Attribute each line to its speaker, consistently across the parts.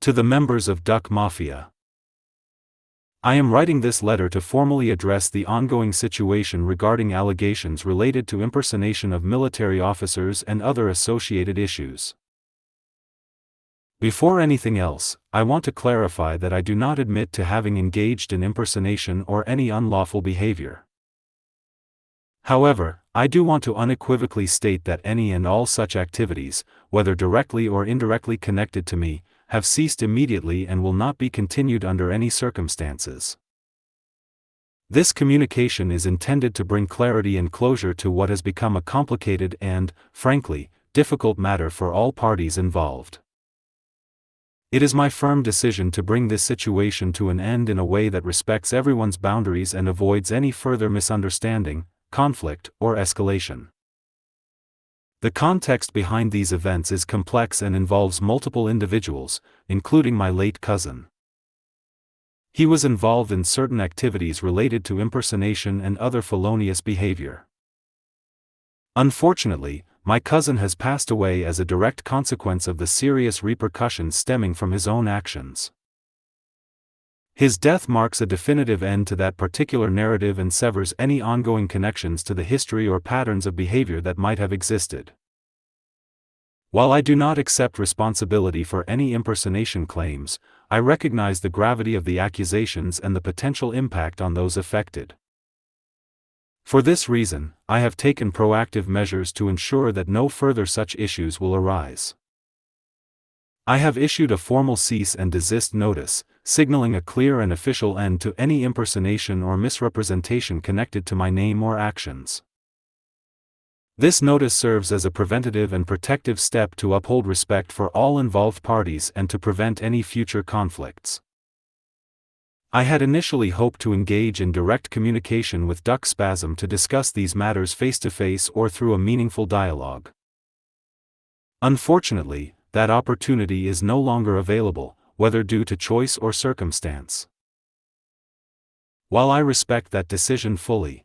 Speaker 1: To the members of Duck Mafia. I am writing this letter to formally address the ongoing situation regarding allegations related to impersonation of military officers and other associated issues. Before anything else, I want to clarify that I do not admit to having engaged in impersonation or any unlawful behavior. However, I do want to unequivocally state that any and all such activities, whether directly or indirectly connected to me, have ceased immediately and will not be continued under any circumstances. This communication is intended to bring clarity and closure to what has become a complicated and, frankly, difficult matter for all parties involved. It is my firm decision to bring this situation to an end in a way that respects everyone's boundaries and avoids any further misunderstanding, conflict, or escalation. The context behind these events is complex and involves multiple individuals, including my late cousin. He was involved in certain activities related to impersonation and other felonious behavior. Unfortunately, my cousin has passed away as a direct consequence of the serious repercussions stemming from his own actions. His death marks a definitive end to that particular narrative and severs any ongoing connections to the history or patterns of behavior that might have existed. While I do not accept responsibility for any impersonation claims, I recognize the gravity of the accusations and the potential impact on those affected. For this reason, I have taken proactive measures to ensure that no further such issues will arise. I have issued a formal cease and desist notice, signaling a clear and official end to any impersonation or misrepresentation connected to my name or actions. This notice serves as a preventative and protective step to uphold respect for all involved parties and to prevent any future conflicts. I had initially hoped to engage in direct communication with Duck Spasm to discuss these matters face-to-face or through a meaningful dialogue. Unfortunately, that opportunity is no longer available, whether due to choice or circumstance. While I respect that decision fully,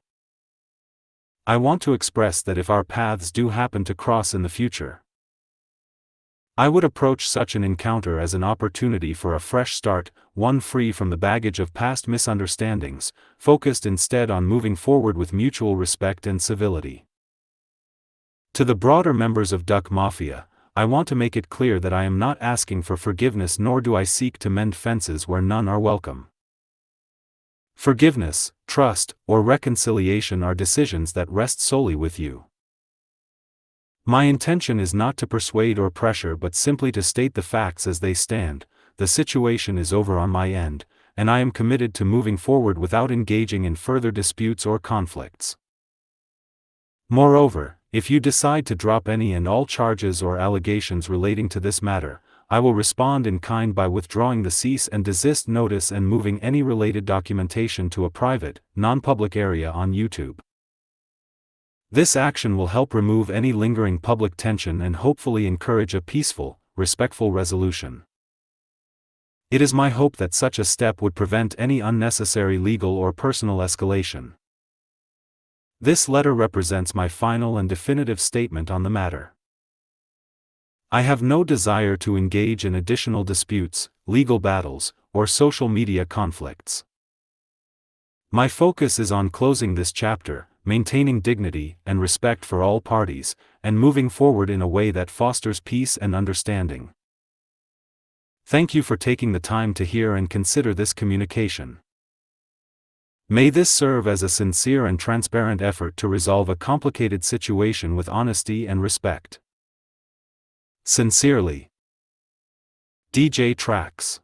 Speaker 1: I want to express that if our paths do happen to cross in the future, I would approach such an encounter as an opportunity for a fresh start, one free from the baggage of past misunderstandings, focused instead on moving forward with mutual respect and civility. To the broader members of Duck Mafia, I want to make it clear that I am not asking for forgiveness, nor do I seek to mend fences where none are welcome. Forgiveness, trust, or reconciliation are decisions that rest solely with you. My intention is not to persuade or pressure but simply to state the facts as they stand. The situation is over on my end, and I am committed to moving forward without engaging in further disputes or conflicts. Moreover, if you decide to drop any and all charges or allegations relating to this matter, I will respond in kind by withdrawing the cease and desist notice and moving any related documentation to a private, non-public area on YouTube. This action will help remove any lingering public tension and hopefully encourage a peaceful, respectful resolution. It is my hope that such a step would prevent any unnecessary legal or personal escalation. This letter represents my final and definitive statement on the matter. I have no desire to engage in additional disputes, legal battles, or social media conflicts. My focus is on closing this chapter, maintaining dignity and respect for all parties, and moving forward in a way that fosters peace and understanding. Thank you for taking the time to hear and consider this communication. May this serve as a sincere and transparent effort to resolve a complicated situation with honesty and respect. Sincerely, DJ Tracks.